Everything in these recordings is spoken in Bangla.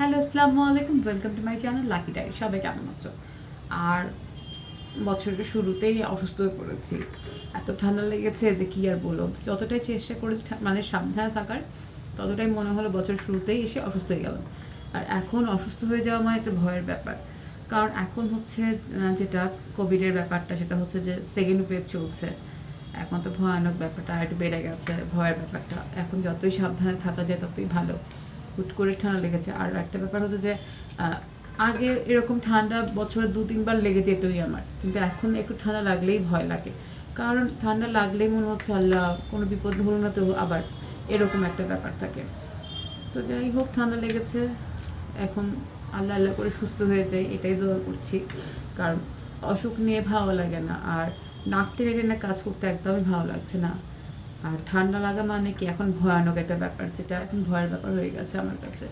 হ্যালো, আসসালামু আলাইকুম। Welcome to my channel Lucky Diary. সবাই কেমন আছো? আর বছরের শুরুতেই অসুস্থ হয়ে পড়েছি। এত ঠান্ডা লেগেছে যে কি আর বলবো। যতটাই চেষ্টা করেছি মানে সাবধানে থাকার, ততটাই মনে হলো বছর শুরুতেই এসে অসুস্থ হয়ে গেলাম। আর এখন অসুস্থ হয়ে যাওয়া মানে একটা ভয়ের ব্যাপার। কারণ এখন হচ্ছে যেটা কোভিডের ব্যাপারটা, সেটা হচ্ছে যে সেকেন্ড ওয়েভ চলছে। এখন তো ভয়ানক ব্যাপারটা আর একটু বেড়ে গেছে, ভয়ের ব্যাপারটা। এখন যতই সাবধানে থাকা যায় ততই ভালো। হুট করে ঠান্ডা লেগেছে। আর একটা ব্যাপার হচ্ছে যে আগে এরকম ঠান্ডা বছরে 2-3 বার লেগে যেতই আমার, কিন্তু এখন একটু ঠান্ডা লাগলেই ভয় লাগে। কারণ ঠান্ডা লাগলেই মনে হচ্ছে আল্লাহ কোনো বিপদ হলো না তো, আবার এরকম একটা ব্যাপার থাকে। তো যাই হোক, ঠান্ডা লেগেছে, এখন আল্লাহ আল্লাহ করে সুস্থ হয়ে যায়, এটাই দোয়া করছি। কারণ অসুখ নিয়ে ভালো লাগে না, আর নাক টেনে টেনে কাজ করতে একদমই ভালো লাগছে না। আর ঠান্ডা লাগা মানে কি এখন ভয়ানক একটা ব্যাপার, যেটা এখন ভয়ের ব্যাপার হয়ে গেছে আমার কাছে।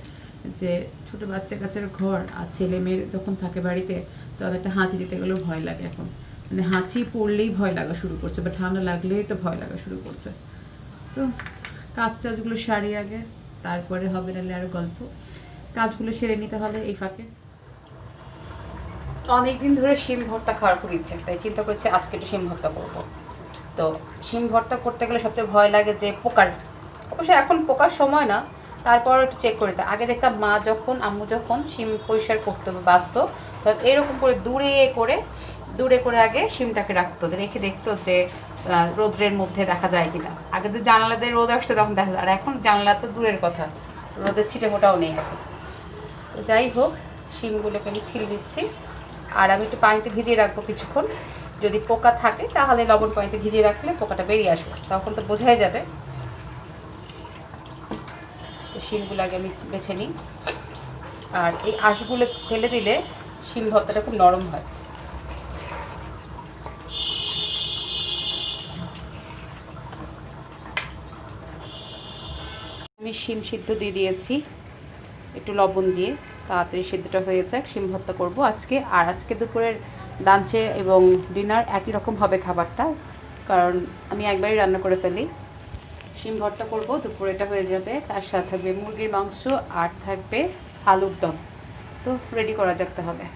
যে ছোট বাচ্চা কাচ্চার ঘর আর ছেলে মেয়ের যখন থাকে বাড়িতে, তো একটা হাঁচি দিতে গেলেও ভয় লাগে এখন। মানে হাঁচি পড়লেই ভয় লাগা শুরু করছে, বা ঠান্ডা লাগলেই একটা ভয় লাগা শুরু করছে। তো কাজ টাজগুলো সারি আগে, তারপরে হবে নাহলে আরও গল্প। কাজগুলো সেরে নিতে হলে এই ফাঁকে অনেকদিন ধরে শিম ভর্তা খাওয়ার খুব ইচ্ছে, তাই চিন্তা করছি আজকে একটু শিম ভর্তা করবো। তো শিম ভর্তা করতে গেলে সবচেয়ে ভয় লাগে যে পোকার। অবশ্য এখন পোকার সময় না, তারপর একটু চেক করে দিতে। আগে দেখতাম মা যখন আম্মু যখন শিম পরিষ্কার করতো বা বাছতো, তখন এরকম করে দূরে করে আগে শিমটাকে রাখতো, রেখে দেখতো যে রোদ্রের মধ্যে দেখা যায় কিনা। আগে তো জানালাতে রোদ আসতো, তখন দেখা যায়। আর এখন জানালা তো দূরের কথা, রোদের ছিটে ফোটাও নেই এখন। তো যাই হোক, শিমগুলোকে আমি ছিলে দিচ্ছি। আর আমি একটু পানিতে ভিজিয়ে রাখবো কিছুক্ষণ। যদি পোকা থাকে তাহলে লবণ পানিতে ভিজিয়ে রাখলে পোকাটা বেরিয়ে আসবে, তখন তো বোঝাই যাবে। তো শিমগুলো আগে আমি বেছে নিই। আর এই আঁশগুলো ফেলে দিলে শিম ভর্তাটা খুব নরম হয়। আমি শিম সিদ্ধ দিয়ে দিয়েছি একটু লবণ দিয়ে, তাড়াতাড়ি সিদ্ধটা হয়ে যাক। শিম ভর্তা করবো আজকে। আর আজকে দুপুরের লাঞ্চে এবং ডিনার একই রকম হবে খাবারটা, কারণ আমি একবারই রান্না করে ফেলি। শিম ভর্তা করবো, দুপুরেটা হয়ে যাবে। তার সাথে থাকবে মুরগির মাংস আর থাকবে আলুর দম। তো রেডি করা যাক তাহলে।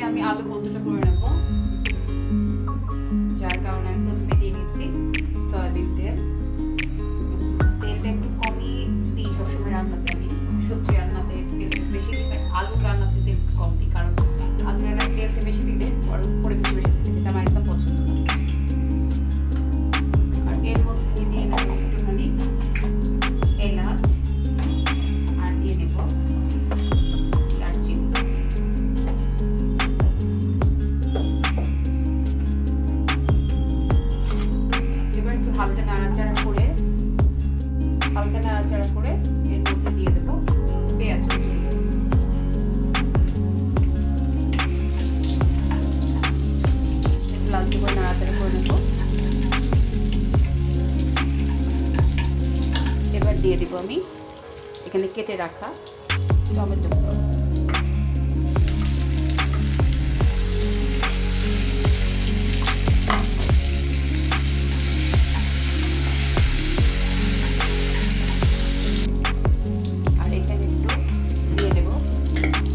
আমি আলু ভর্তাটা করে নেব, যার কারণে আমি প্রথমে দিয়ে নিচ্ছি সয়াবিন তেল। তেলটা একটু কমই দিই সবসময় রান্নাতে, আমি সবজি রান্নাতে তেল বেশি দিই, কারণ আলু রান্নাতে তেল কম দিই। কারণ আলু রান্নাতে তেলটা বেশি দিলে পরে বেশি দিতে, এটা আমার একদম পছন্দ না। আর এর মধ্যে আমি দিয়ে নেব একটুখানি এলাচ, আর দিয়ে নেব দারচিনি। হালকা নাড়াচাড়া করে এর মধ্যে দিয়ে দেবো পেঁয়াজ কুচি। একটু লালচে করে নাড়াচাড়া করে নেব। এবার দিয়ে দেবো আমি এখানে কেটে রাখা টমেটো।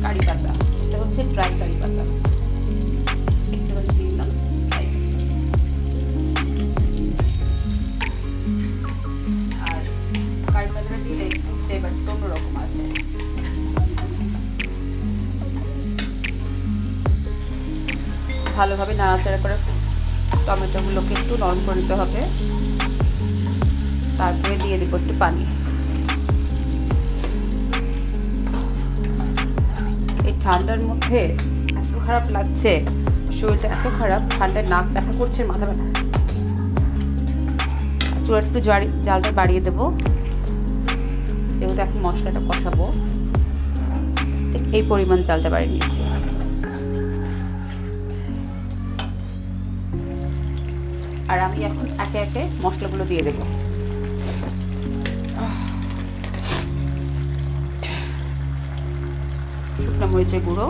কারি পাতা, এটা হচ্ছে ড্রাই কারি পাতা, একটুখানি দিলাম। আর কারি পাতাটা দিলে একটু ফ্লেভারটা অন্যরকম আসে। ভালোভাবে নাড়াচাড়া করে টমেটোগুলোকে একটু নরম করে নিতে হবে। তারপরে দিয়ে দেবো একটু পানি। ঠান্ডার মধ্যে এত খারাপ লাগছে, শরীরটা এত খারাপ, ঠান্ডায় নাক ব্যথা করছে, মাথা ব্যথা। চুলা একটু জালটা বাড়িয়ে দেবো, যেহেতু এখন মশলাটা কষাবো। ঠিক এই পরিমাণ চালটা বাড়িয়ে নিয়েছি। আর আমি এখন একে একে মশলাগুলো দিয়ে দেবো। শুকনো মরিচের গুঁড়ো,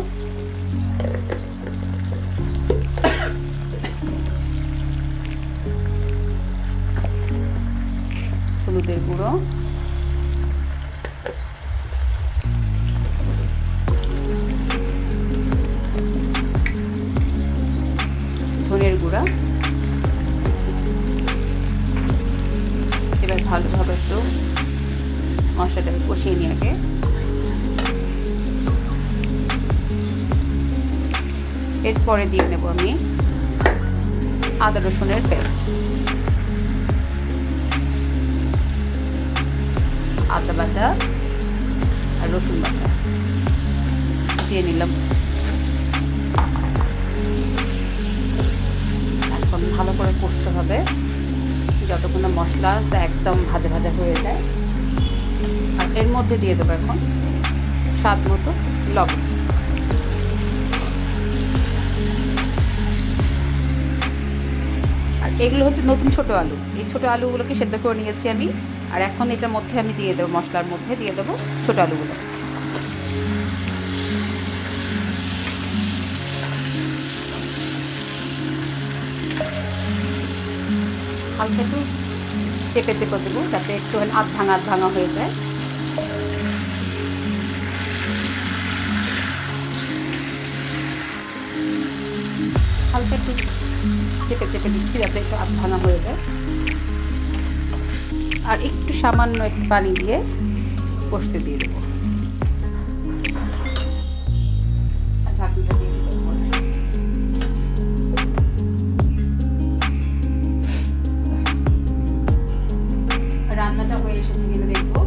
হলুদের গুঁড়ো, ধনের গুঁড়া। এবার ভালোভাবে একটু মশলাটাকে কষিয়ে নিয়ে আগে এরপরে দিয়ে নেব আমি আদা রসুনের পেস্ট, আদা বাটা আর রসুন বাটা দিয়ে নিলাম। এখন ভালো করে কষতে হবে যতক্ষণ না মশলাটা একদম ভাজা ভাজা হয়ে যায়। আর এর মধ্যে দিয়ে দেবো এখন স্বাদ মতো লবণ। আর এগুলো হচ্ছে নতুন ছোট আলু, এই ছোট আলুগুলোকে সেদ্ধ করে নিয়েছি আমি। আর এখন এটার মধ্যে আমি দিয়ে দেবো, মশলার মধ্যে দিয়ে দেবো ছোট আলুগুলো। হালকা একটু চেপে চেপে দেবো যাতে একটু আধ ভাঙা হয়ে যায়। হালকা একটু চেপে চেপে দিচ্ছি যাতে একটু আধ ভাঙা হয়ে যায়। আর একটু সামান্য একটু পানি দিয়ে কষতে দিয়ে দেবো। ঢাকনাটা দিয়ে দেবো। রান্নাটা হয়ে এসেছে কিনা দেখবো।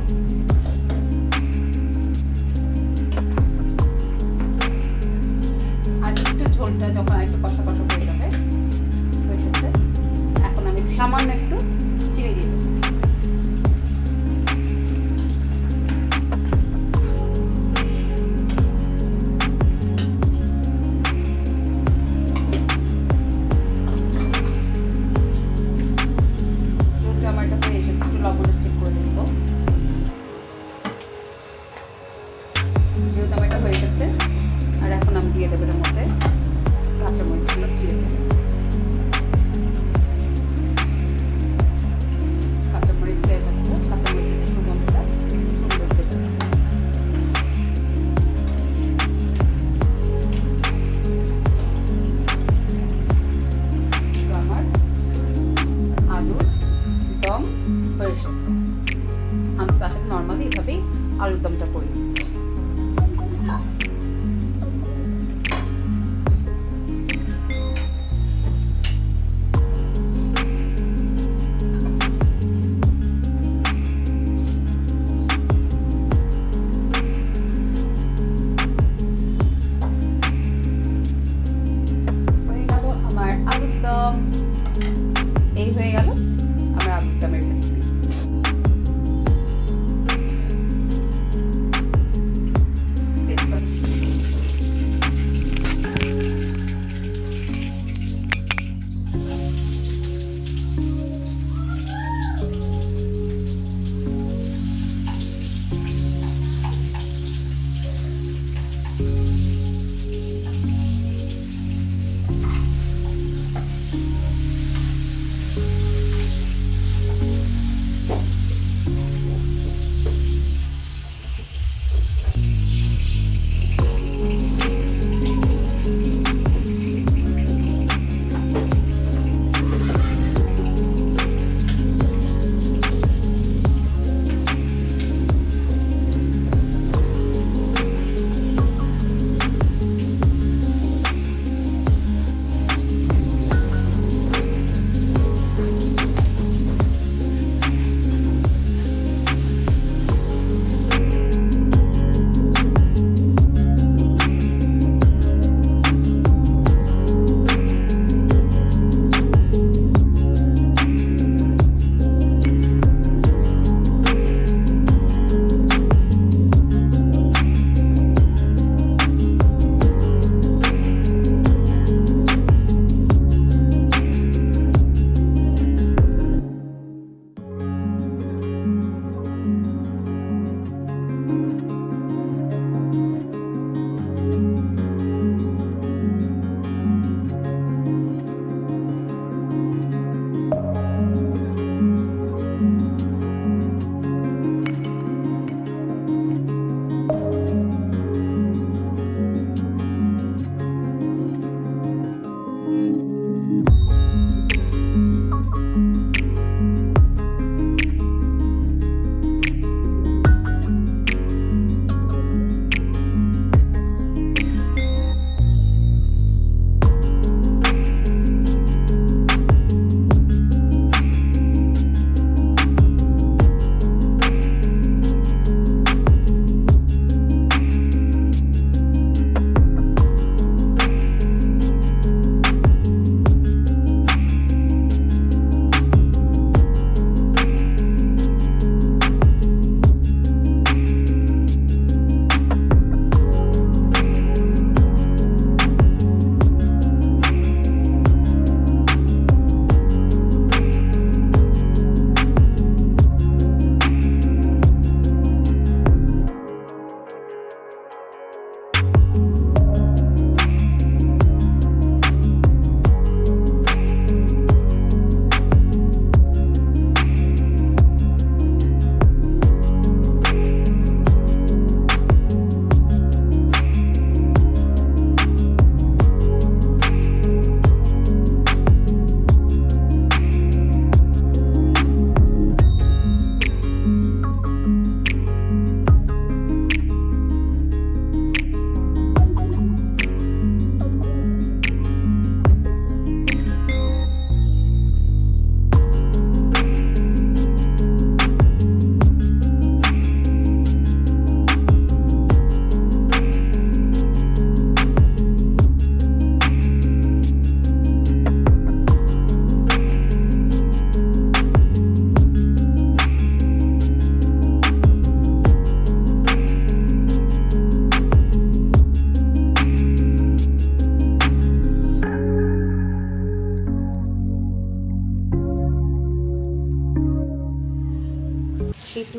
আর একটু ঝোলটা যখন একটু কষা কষা হয়ে যাবে, এখন আমি সামান্য একটু চিনি দিয়ে দেবো। যেহেতু আমার এটা হয়ে গেছে, আর এখন আমি দিয়ে দেবো এর মধ্যে কাঁচামরিচগুলো চিড়ে চিড়ে।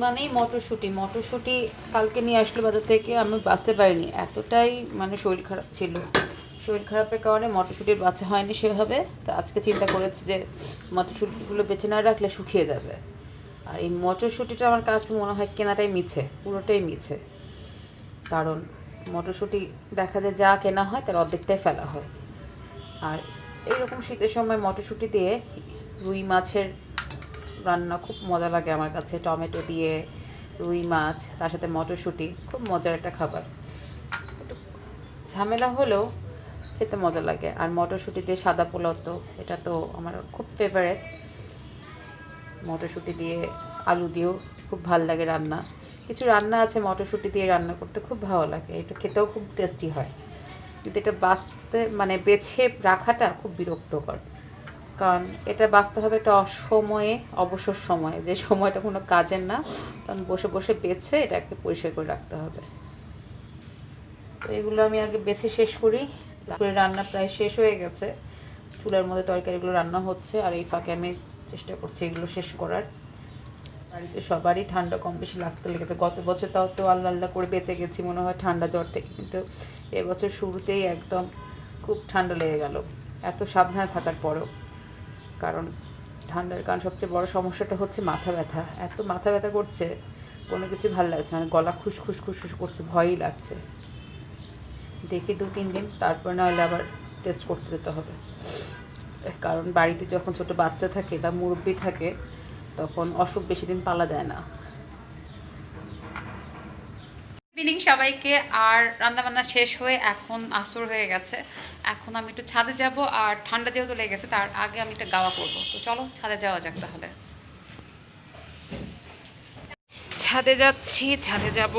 মানেই মটরশুঁটি। মটরশুঁটি কালকে নিয়ে আসলো বাজার থেকে, আমি বাঁচতে পারিনি, এতটাই মানে শরীর খারাপ ছিল। শরীর খারাপের কারণে মটরশুঁটির বাছা হয়নি সেভাবে। তো আজকে চিন্তা করেছি যে মটরশুঁটিগুলো বেছে না রাখলে শুকিয়ে যাবে। আর এই মটরশুঁটিটা আমার কাছে মনে হয় কেনাটাই মিছে, পুরোটাই মিছে। কারণ মটরশুঁটি দেখা যায় যা কেনা হয় তার অর্ধেকটাই ফেলা হয়। আর এইরকম শীতের সময় মটরশুঁটি দিয়ে রুই মাছের রান্না খুব মজা লাগে আমার কাছে। টমেটো দিয়ে রুই মাছ, তার সাথে মটরশুঁটি, খুব মজার একটা খাবার। একটু ঝামেলা হলেও খেতে মজা লাগে। আর মটরশুঁটি দিয়ে সাদা পোলাও তো এটা তো আমার খুব ফেভারিট। মটরশুঁটি দিয়ে আলু দিয়েও খুব ভালো লাগে রান্না। কিছু রান্না আছে মটরশুঁটি দিয়ে রান্না করতে খুব ভালো লাগে, এটা খেতেও খুব টেস্টি হয়। কিন্তু এটা বাঁচতে মানে বেছে রাখাটা খুব বিরক্তকর, কারণ এটা বাঁচতে হবে একটা অসময়ে, অবসর সময়ে, যে সময়টা কোনো কাজের না, তখন বসে বসে বেছে এটাকে পরিষ্কার করে রাখতে হবে। তো এগুলো আমি আগে বেছে শেষ করি। তারপরে রান্না প্রায় শেষ হয়ে গেছে, চুলার মধ্যে তরকারিগুলো রান্না হচ্ছে, আর এই ফাঁকে আমি চেষ্টা করছি এগুলো শেষ করার। বাড়িতে সবারই ঠান্ডা কম বেশি লাগতে লেগেছে। গত বছর তাও তো আল্লাহ আল্লাহ করে বেঁচে গেছি মনে হয় ঠান্ডা জ্বর থেকে, কিন্তু এবছর শুরুতেই একদম খুব ঠান্ডা লেগে গেল, এত সাবধানে থাকার পরেও। কারণ ঠান্ডার কারণ সবচেয়ে বড় সমস্যাটা হচ্ছে মাথা ব্যথা। এত মাথা ব্যথা করছে, কোনো কিছু ভালো লাগছে না, গলা খুসখুস খুসখুস করছে, ভয়ই লাগছে। দেখি 2-3 দিন, তারপর নাহলে আবার টেস্ট করতে যেতে হবে। কারণ বাড়িতে যখন ছোট বাচ্চা থাকে বা মুরব্বি থাকে তখন অসুখ বেশি দিন পালা যায় না। ইভিনিং সবাইকে। আর রান্নাবান্না শেষ হয়ে এখন আসর হয়ে গেছে। এখন আমি একটু ছাদে যাব, আর ঠান্ডা যেহেতু লেগে গেছে তার আগে আমি একটা গাওয়া করব। তো চলো ছাদে যাওয়া যাক তাহলে। ছাদে যাচ্ছি, ছাদে যাব।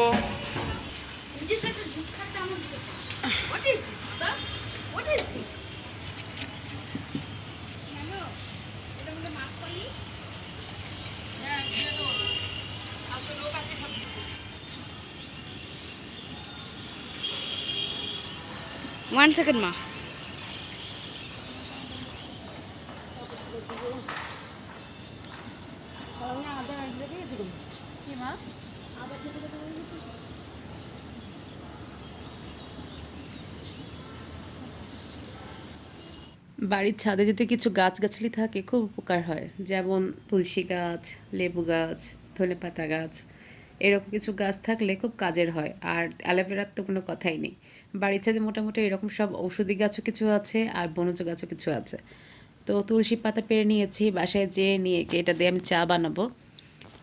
One second, ma. বাড়ির ছাদে যদি কিছু গাছগাছালি থাকে খুব উপকার হয়, যেমন তুলসী গাছ, লেবু গাছ, ধনেপাতা গাছ, এরকম কিছু গাছ থাকলে খুব কাজের হয়। আর অ্যালোভেরার তো কোনো কথাই নেই। বাড়ির ছাদে মোটামুটি এরকম সব ঔষধি গাছও কিছু আছে, আর বনজ গাছও কিছু আছে। তো তুলসী পাতা পেরে নিয়েছি, বাসায় যেয়ে নিয়ে এটা দিয়ে আমি চা বানাবো,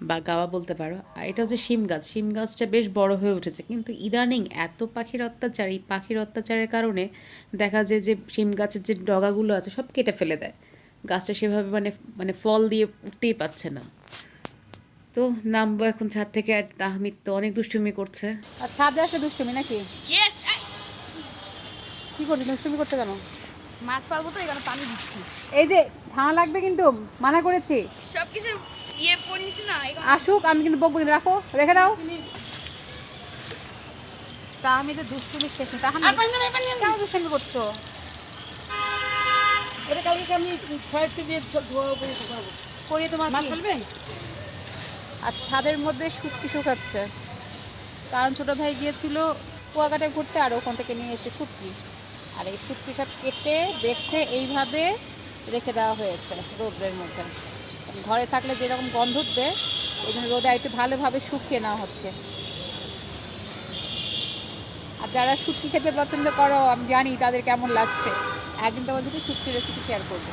বা গাওয়া বলতে পারো। আর এটা হচ্ছে শিম গাছ। শিম গাছটা বেশ বড় হয়ে উঠেছে, কিন্তু ইদানিং এত পাখির অত্যাচার, এই পাখির অত্যাচারের কারণে দেখা যায় যে শিম গাছের যে ডগাগুলো আছে সব কেটে ফেলে দেয়। গাছটা সেভাবে মানে মানে ফল দিয়ে উঠতেই পারছে না। তো নামবো এখন ছাদ থেকে। আর তাহমিদ তো অনেক দুষ্টুমি করছে। আর ছাদে আসলে দুষ্টুমি নাকি? ইয়েস, কি করছিস, দুষ্টুমি করছে কেন? মাছ পালবো তো এখানে পানি দিচ্ছি। এই যে ঠান্ডা লাগবে কিন্তু, মানা করেছি। সবকিছু পড়িস না আসুক, আমি কিন্তু বকবো না, রাখো, রেখে দাও। তা আমি তো দুষ্টুমি শেষ নেই। তাহলে কেন দুষ্টুমি করছো? এটা কালকে আমি ফয়েজকে দিয়ে করিয়ে তোমার মাছ কি? ফেলবে? আর ছাদের মধ্যে শুটকি শুকাচ্ছে, কারণ ছোটো ভাই গিয়েছিল কুয়াকাটায় ঘুরতে, আর ওখান থেকে নিয়ে এসে শুটকি। আর এই শুটকি সব কেটে দেখছে এইভাবে রেখে দেওয়া হয়েছে রোদ্রের মধ্যে। ঘরে থাকলে যেরকম গন্ধ উঠবে, এই জন্য রোদে একটু ভালোভাবে শুকিয়ে নেওয়া হচ্ছে। আর যারা শুটকি খেতে পছন্দ করো আমি জানি তাদের কেমন লাগছে। একদিন তোমার সাথে শুটকির রেসিপি শেয়ার করবো।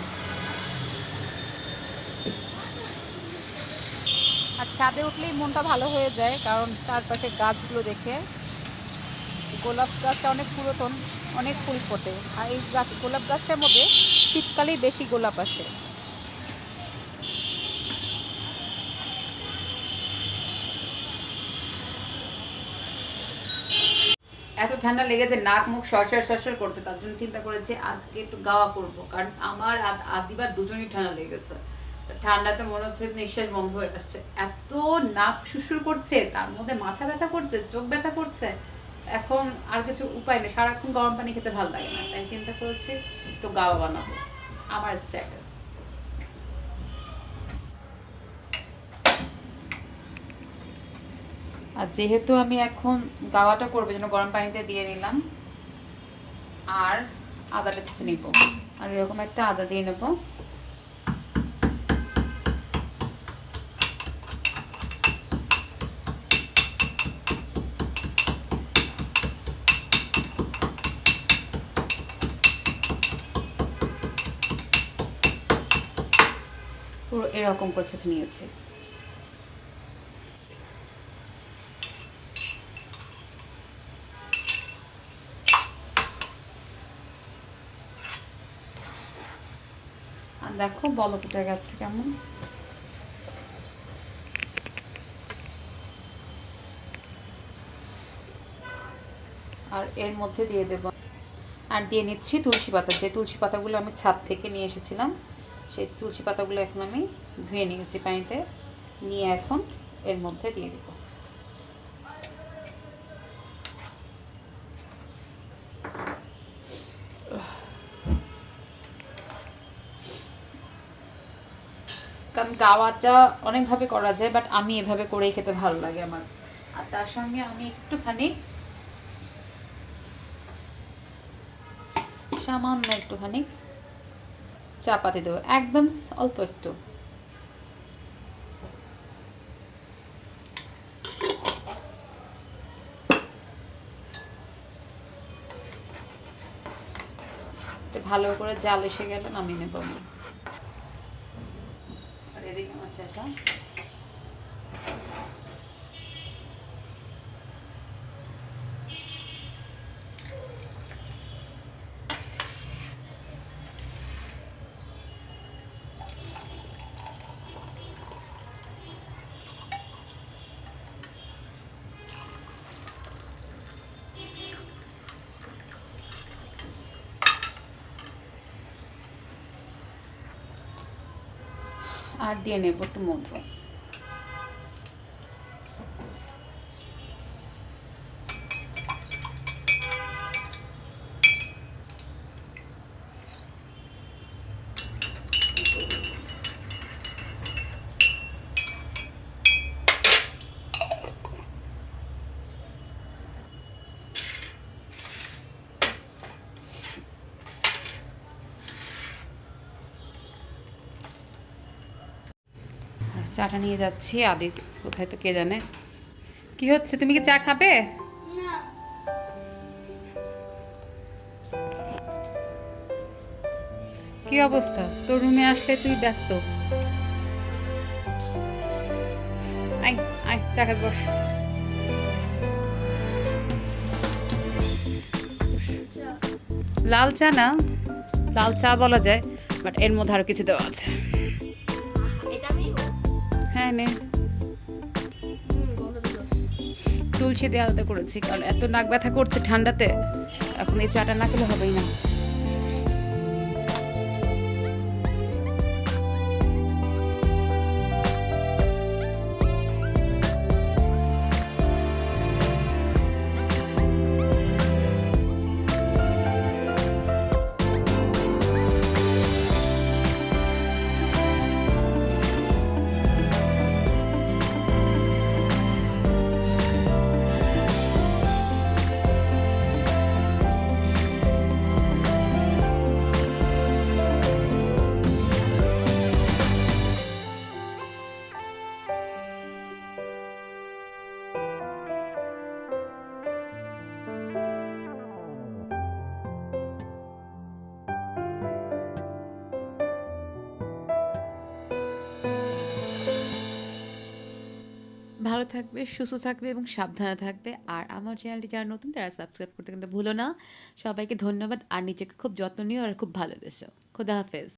আর ছাদে উঠলেই মনটা ভালো হয়ে যায়, কারণ চারপাশে গাছগুলো দেখে। গোলাপ গাছটা অনেক পুরাতন, অনেক ফুল ফোটে। আর এই গাছ গোলাপ গাছটার মধ্যে শীতকালেই বেশি গোলাপ আসে। এত ঠান্ডা লেগেছে, নাক মুখ সরসর সরসর করছে, তার জন্য চিন্তা করেছি আজকে একটু গাওয়া করবো। কারণ আমার আদিবার দুজনই ঠান্ডা লেগেছে। ঠান্ডাতে মনে হচ্ছে নিঃশ্বাস বন্ধ হয়ে আসছে, এত নাক শুশুর করছে, তার মধ্যে মাথা ব্যথা করছে, চোখ ব্যথা করছে। এখন আর কিছু উপায় নেই, সারাক্ষণ গরম পানি খেতে ভালো লাগে না, তাই চিন্তা করেছি একটু গাওয়া বানাবো আমার স্টাইলে। আর যেহেতু আমি এখন গাওয়াটা করবো জন্য গরম পানিতে দিয়ে নিলাম, আর আদাটা ছেঁচে নিব, আর এরকম একটা আদা দিয়ে নেব। পুরো এরকম করে ছেঁচে নিয়েছি। আর দেখো বলক উঠে গেছে কেমন। আর এর মধ্যে দিয়ে দেব, আর দিয়ে নিচ্ছি তুলসী পাতা। যে তুলসী পাতাগুলো আমি ছাদ থেকে নিয়ে এসেছিলাম, সেই তুলসী পাতাগুলো এখন আমি ধুয়ে নিয়েছি পানিতে, নিয়ে এখন এর মধ্যে দিয়ে দেব। কারণ গাওয়াটা অনেকভাবে করা যায়, বাট আমি এভাবে করেই খেতে ভালো লাগে আমার। আর তার সঙ্গে আমি সামান্য একটুখানি চা পাতি দেবো, একদম অল্প একটু। ভালো করে জাল এসে গেলে নামিয়ে নেব আমি। আর এদিকে আমার চাটা আর দিয়ে নেব একটু মধু। চাটা নিয়ে যাচ্ছি, আদি কোথায় তো কে জানে। কি হচ্ছে, তুমি কি চা খাবে? কি অবস্থা তোর? রুমে আসলে তুই ব্যস্ত। আয় আয় চা খাবি, বস। লাল চা না, লাল চা বলা যায়, বাট এর মধ্যে আরো কিছু দেওয়া আছে। এটা আমি হ্যাঁ নে, তুলসী দিয়ে আলাদা করেছি, কারণ এত নাক ব্যথা করছে ঠান্ডাতে, এখন এই চাটা না খেলে হবেই না। ভালো থাকবে, সুস্থ থাকবে এবং সাবধানে থাকবে। আর আমার চ্যানেলটি যারা নতুন তারা সাবস্ক্রাইব করতে কিন্তু ভুলো না। সবাইকে ধন্যবাদ, আর নিজেকে খুব যত্ন নিও আর খুব ভালোবেসো। খোদা হাফেজ।